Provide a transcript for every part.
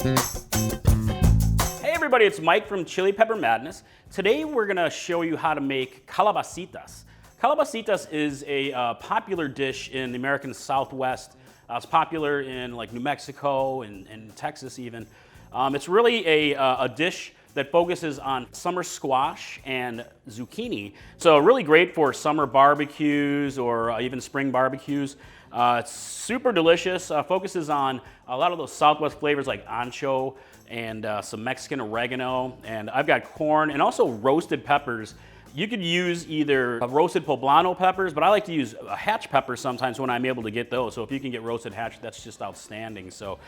Hey everybody, it's Mike from Chili Pepper Madness. Today we're gonna show you how to make calabacitas. Calabacitas is a popular dish in the American Southwest. It's popular in like New Mexico and Texas even. It's really a dish that focuses on summer squash and zucchini. So really great for summer barbecues or even spring barbecues. It's super delicious, focuses on a lot of those Southwest flavors like ancho and some Mexican oregano. And I've got corn and also roasted peppers. You could use either roasted poblano peppers, but I like to use hatch peppers sometimes when I'm able to get those. So if you can get roasted hatch, that's just outstanding. So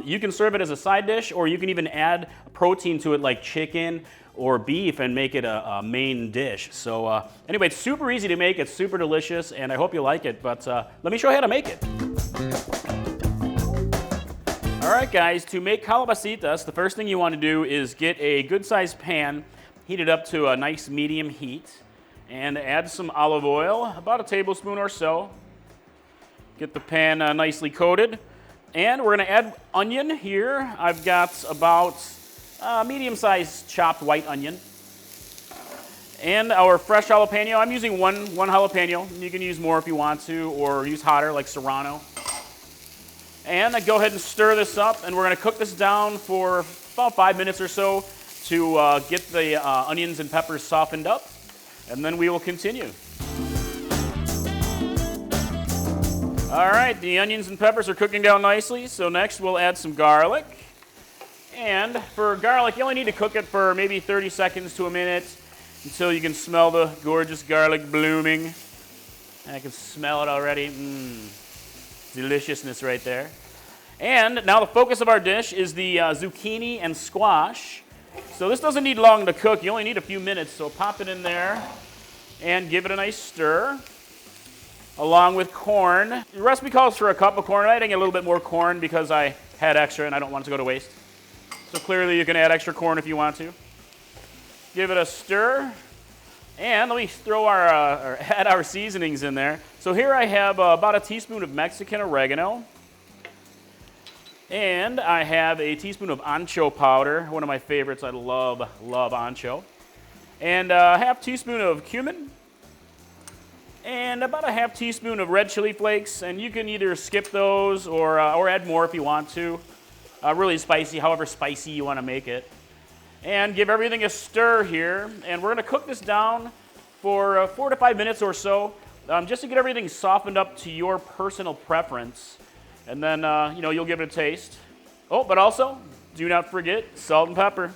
you can serve it as a side dish, or you can even add protein to it like chicken or beef and make it a main dish. So anyway, it's super easy to make, it's super delicious, and I hope you like it, but let me show you how to make it. All right guys, to make calabacitas, the first thing you want to do is get a good sized pan, heat it up to a nice medium heat, and add some olive oil, about a tablespoon or so. Get the pan nicely coated, and we're gonna add onion here. I've got about medium-sized chopped white onion. And our fresh jalapeno. I'm using one jalapeno. You can use more if you want to, or use hotter like Serrano. And I go ahead and stir this up, and we're gonna cook this down for about 5 minutes or so to get the onions and peppers softened up, and then we will continue. All right, the onions and peppers are cooking down nicely, so next we'll add some garlic. And for garlic, you only need to cook it for maybe 30 seconds to a minute until you can smell the gorgeous garlic blooming. I can smell it already. Deliciousness right there. And now the focus of our dish is the zucchini and squash. So this doesn't need long to cook. You only need a few minutes, so pop it in there and give it a nice stir, along with corn. The recipe calls for a cup of corn. I didn't get a little bit more corn because I had extra and I don't want it to go to waste. So clearly you can add extra corn if you want to. Give it a stir, and let me throw add our seasonings in there. So here I have about a teaspoon of Mexican oregano, and I have a teaspoon of ancho powder, one of my favorites. I love ancho. And a half teaspoon of cumin, and about a half teaspoon of red chili flakes, and you can either skip those or add more if you want to. Really spicy, however spicy you want to make it. And give everything a stir here, and we're going to cook this down for 4 to 5 minutes or so, just to get everything softened up to your personal preference. And then, you'll give it a taste. Oh, but also, do not forget salt and pepper.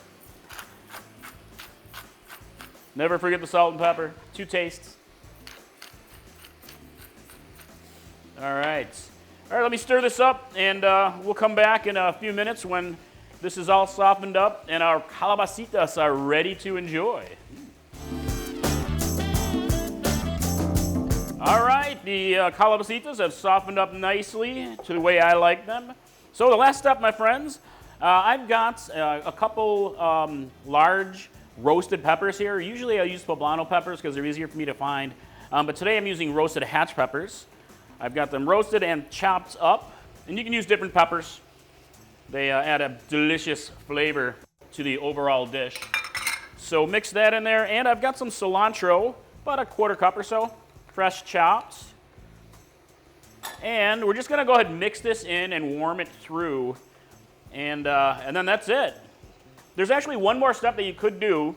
Never forget the salt and pepper. 2 tastes. All right. All right, let me stir this up, and we'll come back in a few minutes when this is all softened up and our calabacitas are ready to enjoy. All right, the calabacitas have softened up nicely to the way I like them. So the last step, my friends, I've got a couple large roasted peppers here. Usually I use poblano peppers because they're easier for me to find, but today I'm using roasted hatch peppers. I've got them roasted and chopped up, and you can use different peppers. They add a delicious flavor to the overall dish. So mix that in there, and I've got some cilantro, about a 1/4 cup or so, fresh chopped. And we're just gonna go ahead and mix this in and warm it through, and then that's it. There's actually one more step that you could do.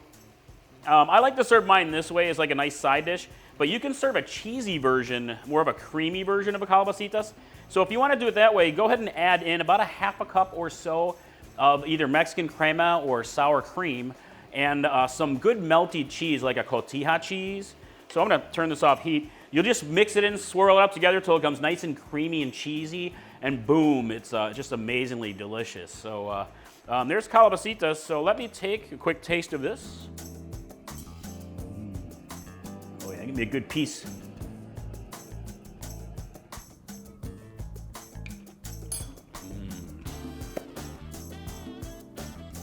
I like to serve mine this way as like a nice side dish, but you can serve a cheesy version, more of a creamy version of a calabacitas. So if you want to do it that way, go ahead and add in about a 1/2 cup or so of either Mexican crema or sour cream, and some good melty cheese like a cotija cheese. So I'm going to turn this off heat. You'll just mix it in, swirl it up together until it becomes nice and creamy and cheesy, and boom, it's just amazingly delicious. So there's calabacitas. So let me take a quick taste of this. Oh yeah, give me a good piece.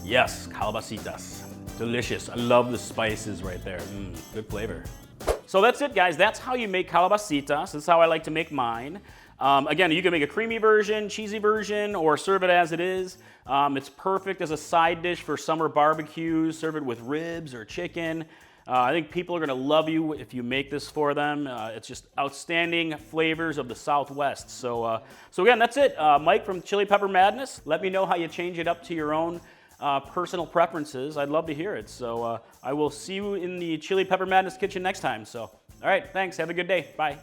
Yes, calabacitas. Delicious. I love the spices right there. Good flavor. So that's it, guys. That's how you make calabacitas. That's how I like to make mine. Again, you can make a creamy version, cheesy version, or serve it as it is. It's perfect as a side dish for summer barbecues. Serve it with ribs or chicken. I think people are going to love you if you make this for them. It's just outstanding flavors of the Southwest. So again, that's it. Mike from Chili Pepper Madness. Let me know how you change it up to your own personal preferences. I'd love to hear it. So I will see you in the Chili Pepper Madness kitchen next time. So, all right, thanks. Have a good day. Bye.